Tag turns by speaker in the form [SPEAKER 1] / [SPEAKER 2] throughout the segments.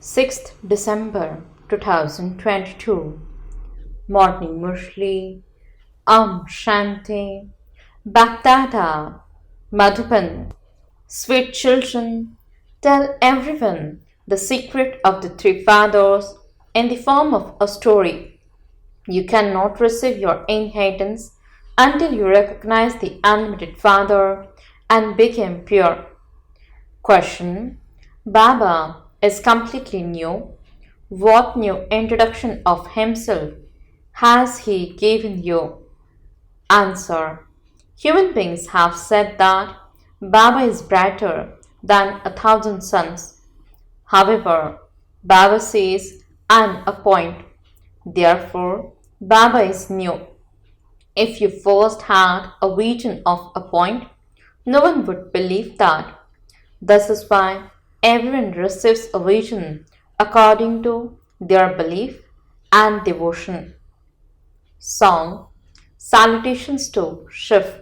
[SPEAKER 1] 6th December 2022. Morning Murli. Shanti. BapDada. Madhuban. Sweet children, tell everyone the secret of the three fathers in the form of a story. You cannot receive your inheritance until you recognize the unlimited Father and become pure. Question. Baba is completely new. What new introduction of himself has he given you? Answer. Human beings have said that Baba is brighter than 1,000 suns. However, Baba says I'm a point. Therefore, Baba is new. If you first had a vision of a point, no one would believe that. This is why everyone receives a vision according to their belief and devotion. Song. Salutations to Shiv.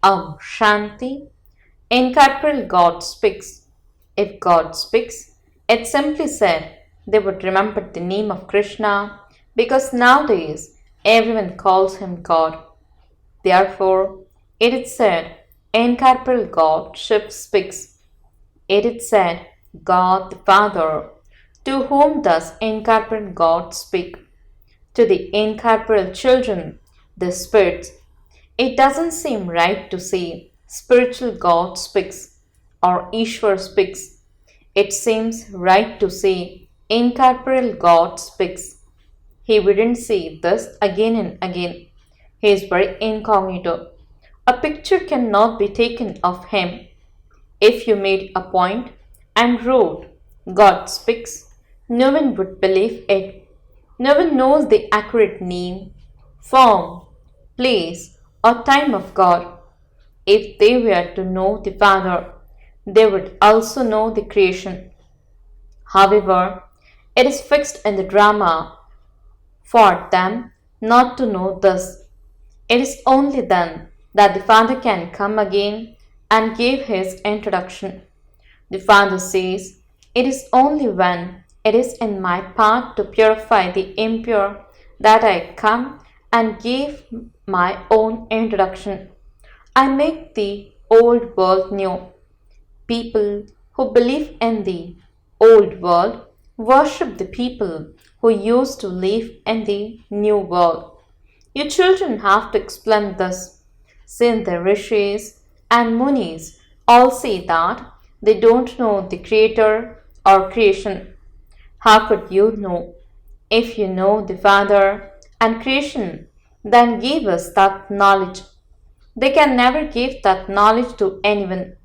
[SPEAKER 1] Shanti. Incorporeal God speaks. If God speaks, it simply said they would remember the name of Krishna because nowadays everyone calls him God. Therefore, it is said Incorporeal God Shiv speaks. It is said God the Father. To whom does incorporeal God speak? To the incorporeal children, the spirits. It doesn't seem right to say spiritual God speaks or Ishwar speaks. It seems right to say incorporeal God speaks. He wouldn't say this again and again. He is very incognito. A picture cannot be taken of him. If you made a point and wrote God speaks, no one would believe it. No one knows the accurate name, form, place, or time of God. If they were to know the Father, they would also know the creation. However, it is fixed in the drama for them not to know this. It is only then that the Father can come again and give his introduction. The Father says, it is only when it is in my part to purify the impure that I come and give my own introduction. I make the old world new. People who believe in the old world worship the people who used to live in the new world. You children have to explain this, since the rishis and munis all say that they don't know the creator or creation. How could you know? If you know the Father and creation, then give us that knowledge. They can never give that knowledge to anyone.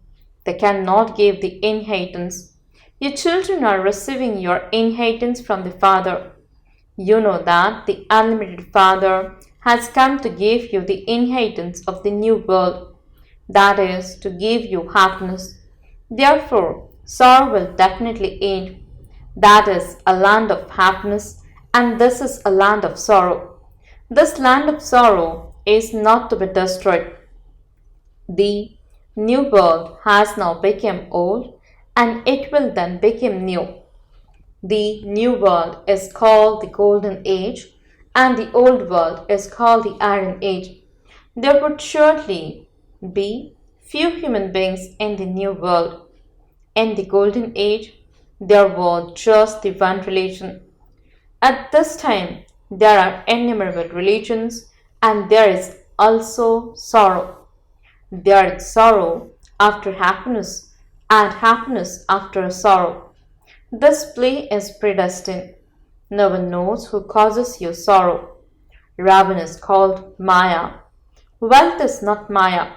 [SPEAKER 1] They cannot give the inheritance. You children are receiving your inheritance from the Father. You know that the unlimited Father has come to give you the inheritance of the new world. That is, to give you happiness. Therefore, sorrow will definitely end. That is a land of happiness, and this is a land of sorrow. This land of sorrow is not to be destroyed. The new world has now become old, and it will then become new. The new world is called the Golden Age, and the old world is called the Iron Age. There would surely be few human beings in the new world. In the Golden Age, there was just the one religion. At this time, there are innumerable religions, and there is also sorrow. There is sorrow after happiness, and happiness after sorrow. This play is predestined. No one knows who causes you sorrow. Ravan is called Maya. Wealth is not Maya.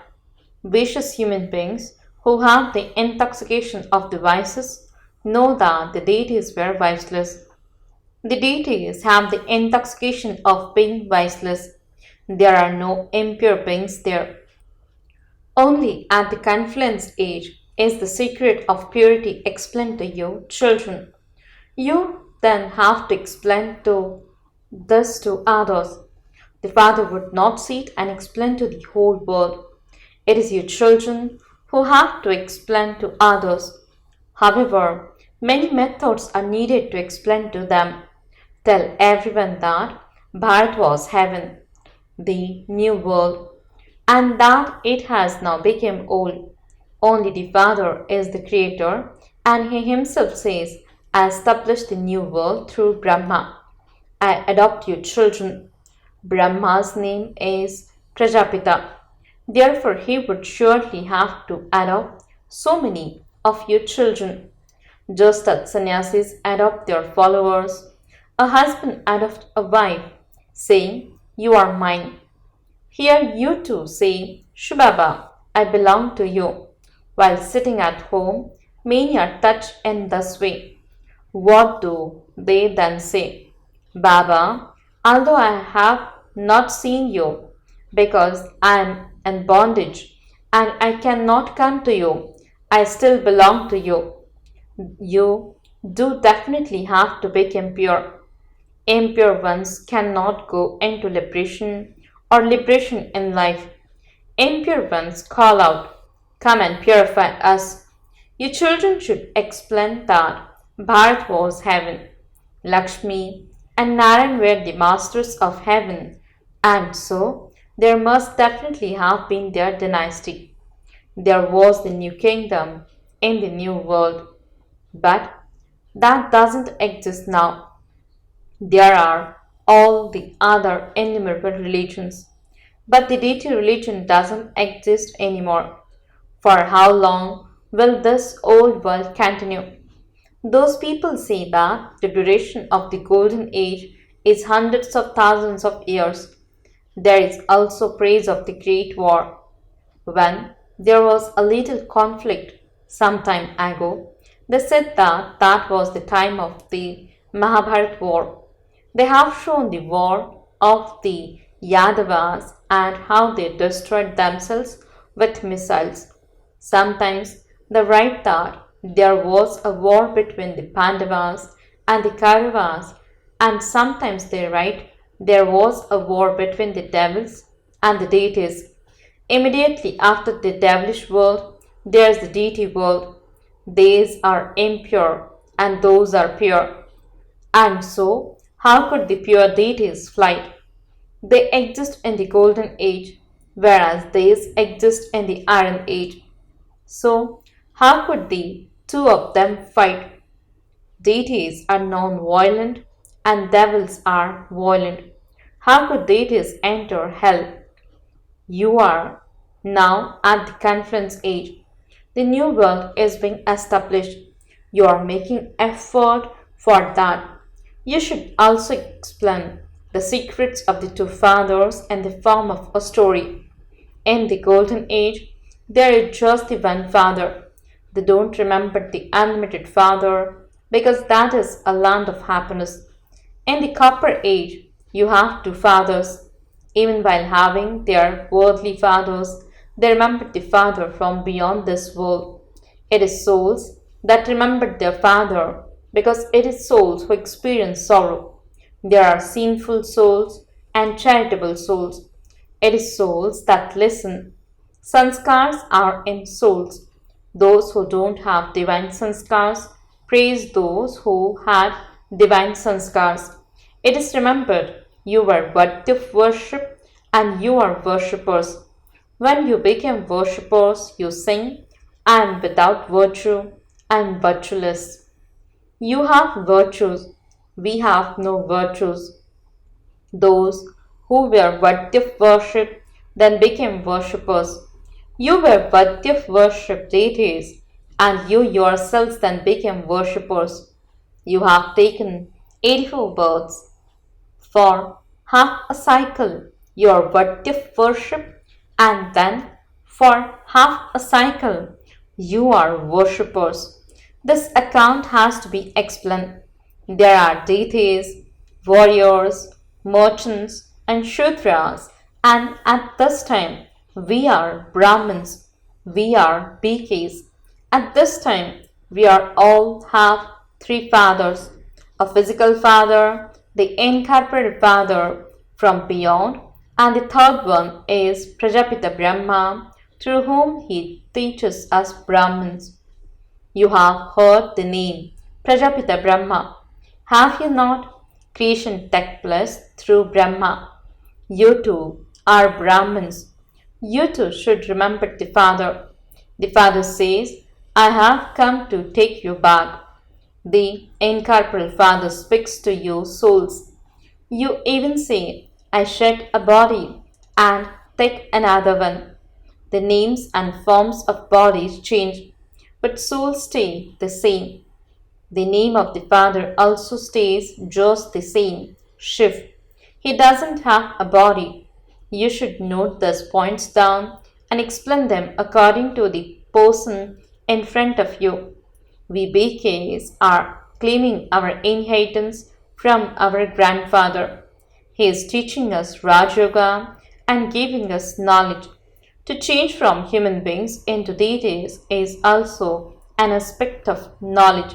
[SPEAKER 1] Vicious human beings who have the intoxication of the vices know that the deities were viceless. The deities have the intoxication of being viceless. There are no impure beings there. Only at the confluence age is the secret of purity explained to you, children. You then have to explain this to others. The Father would not sit and explain to the whole world. It is you children who have to explain to others. However, Many methods are needed to explain to them. Tell everyone that Bharat was heaven, the new world, and that it has now become old. Only the Father is the creator, and he himself says, I established the new world through Brahma. I adopt you children. Brahma's name is Prajapita. Therefore, he would surely have to adopt so many of you children. Just as sannyasis adopt their followers, a husband adopts a wife, saying, You are mine. Here you too say, shivbaba, I belong to you. While sitting at home, many are touched in this way. What do they then say? Baba, although I have not seen you, because I am in bondage and I cannot come to you, I still belong to you. You do definitely have to become pure. Impure ones cannot go into liberation or liberation in life. Impure ones call out, Come and purify us. You children should explain that Bharat was heaven. Lakshmi and Narayan were the masters of heaven, and so there must definitely have been their dynasty. There was the new kingdom in the new world, but that doesn't exist now. There are all the other innumerable religions, but the deity religion doesn't exist anymore. For how long will this old world continue? Those people say that the duration of the golden age is hundreds of thousands of years. There is also praise of the Great War. When there was a little conflict some time ago, they said that that was the time of the Mahabharat war. They have shown the war of the Yadavas and how they destroyed themselves with missiles. Sometimes they write that there was a war between the Pandavas and the Kauravas, and sometimes they write there was a war between the devils and the deities. Immediately after the devilish world, there is the deity world. These are impure and those are pure. And so, how could the pure deities fly? They exist in the golden age, whereas these exist in the iron age. So, how could the two of them fight? Deities are non-violent and devils are violent. How could deities enter hell? You are now at the conference age. The new world is being established. You are making effort for that. You should also explain the secrets of the two fathers in the form of a story. In the golden age, there is just the one father. They don't remember the unlimited father because that is a land of happiness. In the copper age, you have two fathers. Even while having their worldly fathers, they remember the father from beyond this world. It is souls that remember their father because it is souls who experience sorrow. There are sinful souls and charitable souls. It is souls that listen. Sanskars are in souls. Those who don't have divine sanskars praise those who had divine sanskars. It is remembered you were worthy of worship and you are worshippers. When you become worshippers, you sing, I am without virtue, I am virtueless. You have virtues, we have no virtues. Those who were worthy of worship then became worshippers. You were worthy of worship deities, and you yourselves then became worshippers. You have taken 84 births. For half a cycle, you are worthy of worship, and then for half a cycle, you are worshippers. This account has to be explained. There are deities, warriors, merchants, and Shudras, and at this time we are Brahmins, we are BKs. At this time we are all have three fathers, a physical father, the incorporeal father from beyond, and the third one is Prajapita Brahma, through whom he teaches us Brahmins. You have heard the name Prajapita Brahma. Have you not? Creation took place through Brahma. You too are Brahmins. You too should remember the Father. The Father says, I have come to take you back. The incorporeal Father speaks to you souls. You even say, I shed a body and take another one. The names and forms of bodies change, but souls stay the same. The name of the Father also stays just the same, Shiv. He doesn't have a body. You should note these points down and explain them according to the person in front of you. We BKs are claiming our inheritance from our grandfather. He is teaching us Raj Yoga and giving us knowledge. To change from human beings into deities is also an aspect of knowledge.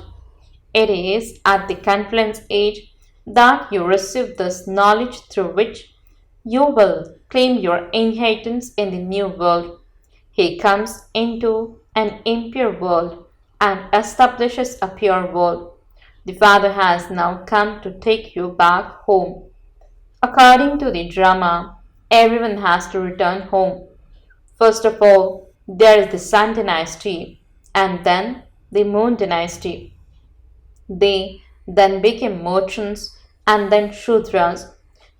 [SPEAKER 1] It is at the confluence age that you receive this knowledge through which you will claim your inheritance in the new world. He comes into an impure world and establishes a pure world. The Father has now come to take you back home. According to the drama, everyone has to return home. First of all, there is the Sun dynasty and then the Moon dynasty. They then became merchants and then Shudras.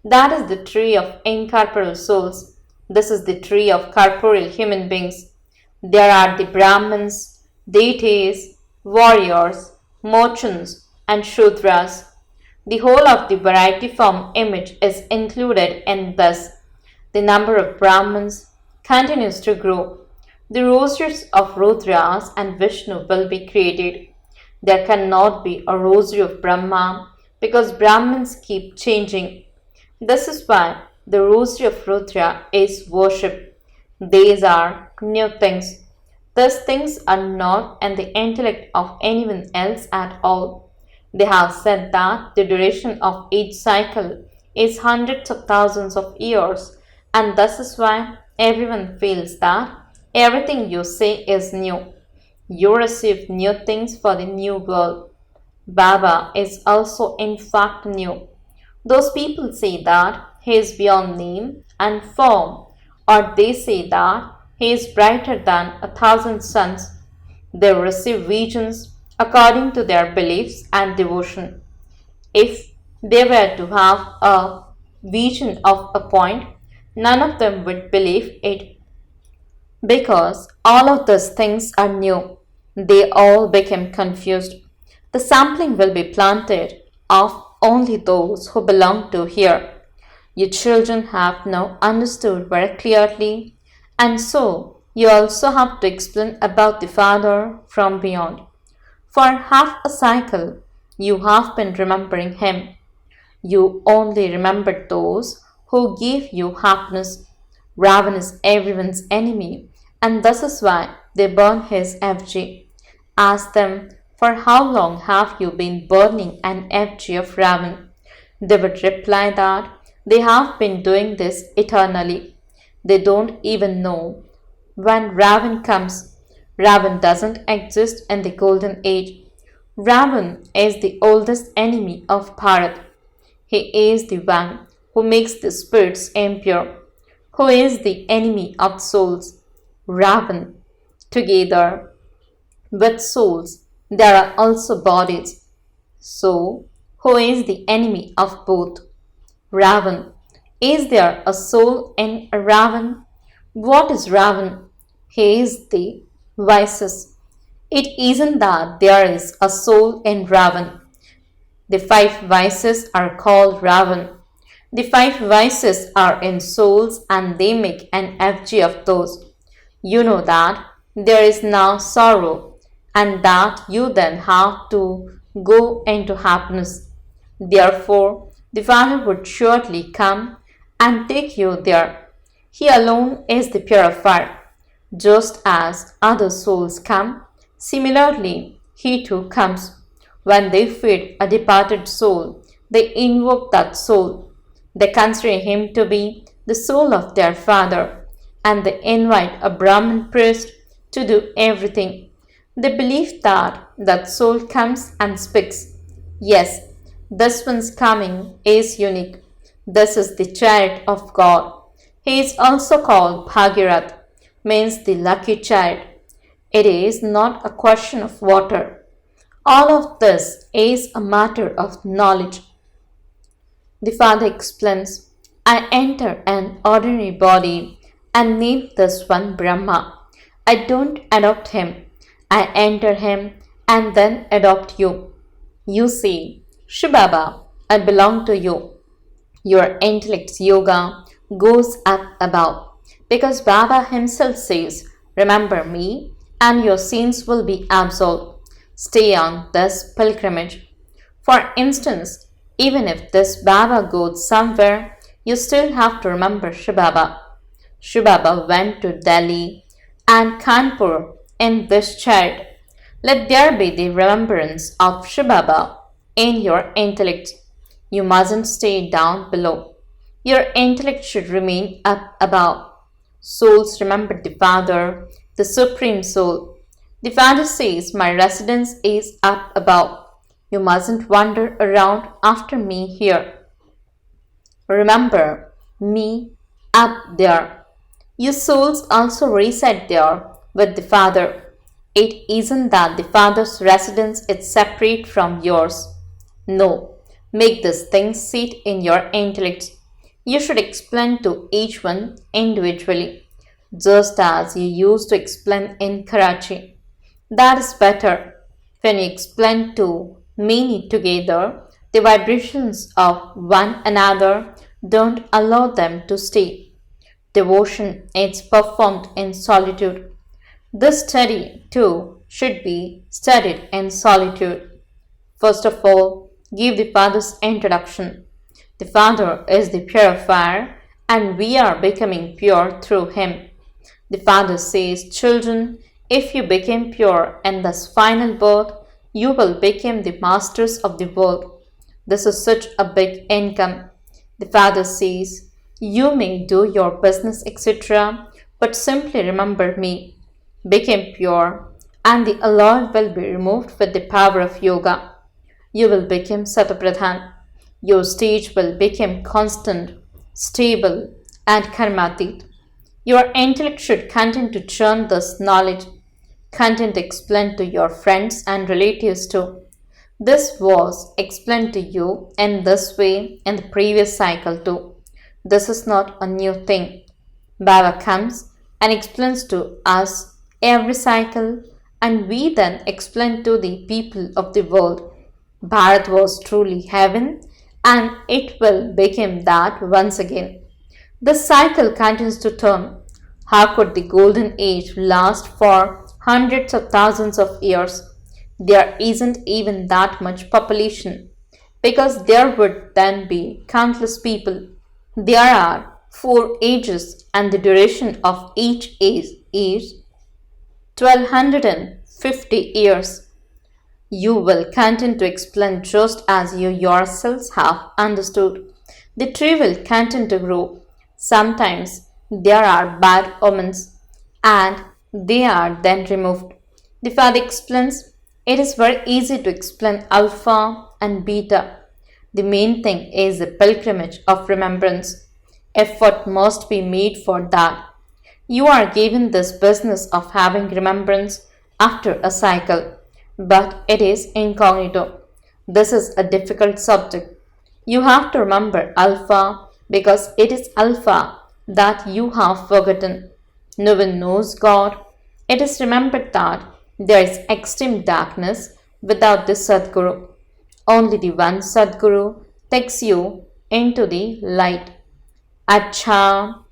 [SPEAKER 1] That is the tree of incorporeal souls. This is the tree of corporeal human beings. There are the Brahmins, deities, warriors, merchants, and Shudras. The whole of the variety form image is included in this. The number of Brahmins continues to grow. The rosaries of Rudras and Vishnu will be created. There cannot be a rosary of Brahma because Brahmins keep changing. This is why the rosary of Rudra is worship. These are new things. These things are not in the intellect of anyone else at all. They have said that the duration of each cycle is hundreds of thousands of years, and this is why everyone feels that everything you say is new. You receive new things for the new world. Baba is also in fact new. Those people say that he is beyond name and form, or they say that he is brighter than 1,000 suns. They receive visions according to their beliefs and devotion. If they were to have a vision of a point, none of them would believe it because all of those things are new. They all became confused. The sampling will be planted of only those who belong to here. Your children have now understood very clearly, and so you also have to explain about the Father from beyond. For half a cycle, you have been remembering him. You only remembered those who gave you happiness. Ravan is everyone's enemy, and this is why they burn his effigy. Ask them, for how long have you been burning an effigy of Ravan? They would reply that they have been doing this eternally. They don't even know when Ravan comes. Ravan doesn't exist in the golden age. Ravan is the oldest enemy of Bharat. He is the one who makes the spirits impure, who is the enemy of souls. Ravan. Together with souls, there are also bodies. So, who is the enemy of both? Ravan. Is there a soul in Ravan? What is Ravan? He is the vices. It isn't that there is a soul in Ravan. The 5 vices are called Ravan. The 5 vices are in souls and they make an effigy of those. You know that there is now sorrow and that you then have to go into happiness. Therefore, the Father would surely come and take you there. He alone is the purifier. Just as other souls come, similarly, he too comes. When they feed a departed soul, they invoke that soul. They consider him to be the soul of their father, and they invite a Brahmin priest to do everything. They believe that soul comes and speaks. Yes, this one's coming is unique. This is the chariot of God. He is also called Bhagirath, means the lucky chariot. It is not a question of water. All of this is a matter of knowledge. The father explains, I enter an ordinary body and name this one Brahma. I don't adopt him. I enter him and then adopt you. You say, Shivbaba, I belong to you. Your intellect's yoga goes up above because Baba himself says, remember me and your sins will be absolved. Stay on this pilgrimage. For instance, even if this Baba goes somewhere, you still have to remember Shivbaba. Shivbaba went to Delhi and Kanpur in this chariot. Let there be the remembrance of Shivbaba in your intellect. You mustn't stay down below. Your intellect should remain up above. Souls remember the Father, the Supreme Soul. The Father says, my residence is up above. You mustn't wander around after me here. Remember me up there. You souls also reside there with the Father. It isn't that the Father's residence is separate from yours. No, make this thing sit in your intellect. You should explain to each one individually, just as you used to explain in Karachi. That is better. When you explain to many together, the vibrations of one another don't allow them to stay. Devotion is performed in solitude. This study, too, should be studied in solitude. First of all, give the Father's introduction. The Father is the purifier, and we are becoming pure through Him. The Father says, children, if you become pure in this final birth, you will become the masters of the world. This is such a big income. The Father says, you may do your business, etc., but simply remember me. Become pure, and the alloy will be removed with the power of yoga. You will become Satapradhan. Your stage will become constant, stable, and karmatit. Your intellect should continue to churn this knowledge. Continue to explain to your friends and relatives too. This was explained to you in this way in the previous cycle too. This is not a new thing. Baba comes and explains to us every cycle, and we then explain to the people of the world. Bharat was truly heaven, and it will become that once again. This cycle continues to turn. How could the golden age last for hundreds of thousands of years? There isn't even that much population, because there would then be countless people. There are 4 ages, and the duration of each age is 1250 years. You will continue to explain just as you yourselves have understood. The tree will continue to grow. Sometimes there are bad omens, and they are then removed. The Father explains, it is very easy to explain alpha and beta. The main thing is the pilgrimage of remembrance. Effort must be made for that. You are given this business of having remembrance after a cycle, but it is incognito. This is a difficult subject. You have to remember alpha because it is alpha that you have forgotten. No one knows God. It is remembered that there is extreme darkness without the Sadguru. Only the one Sadguru takes you into the light. Acha,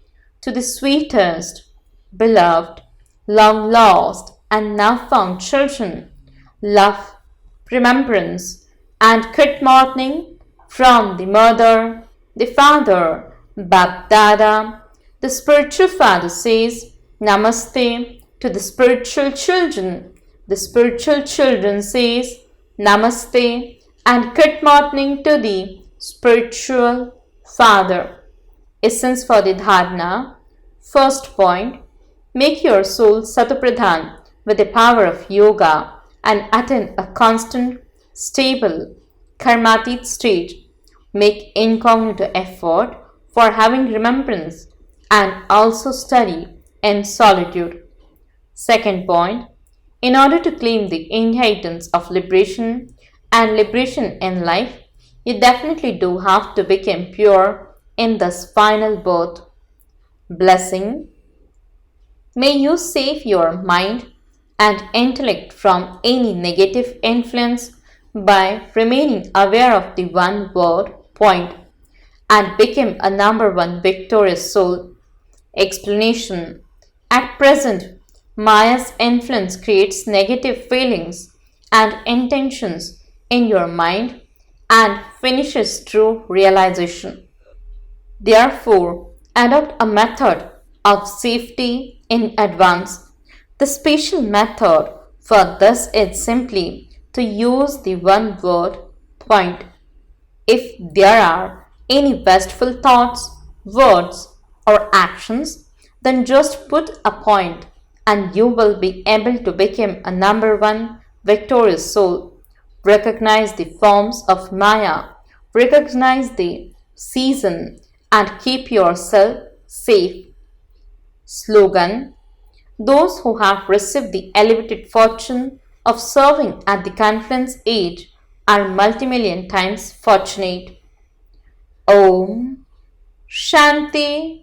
[SPEAKER 1] to the sweetest, beloved, long lost, and now found children, love, remembrance, and good morning from the mother, the father, BapDada. The spiritual father says, Namaste to the spiritual children. The spiritual children says, Namaste and good morning to the spiritual father. Essence for the dharana. First point, make your soul Satapradhan with the power of yoga and attain a constant, stable, karmatit state, make incognito effort for having remembrance and also study in solitude. Second point, in order to claim the inheritance of liberation and liberation in life, you definitely do have to become pure in this final birth. Blessing. May you save your mind and intellect from any negative influence by remaining aware of the one word point and become a number one victorious soul. Explanation. At present, Maya's influence creates negative feelings and intentions in your mind and finishes through realization. Therefore, adopt a method of safety in advance. The special method for this is simply to use the one word point. If there are any wasteful thoughts, words, or actions, then just put a point and you will be able to become a number one victorious soul. Recognize the forms of Maya, recognize the season, and keep yourself safe. Slogan. Those who have received the elevated fortune of serving at the confluence age are multimillion times fortunate. Om Shanti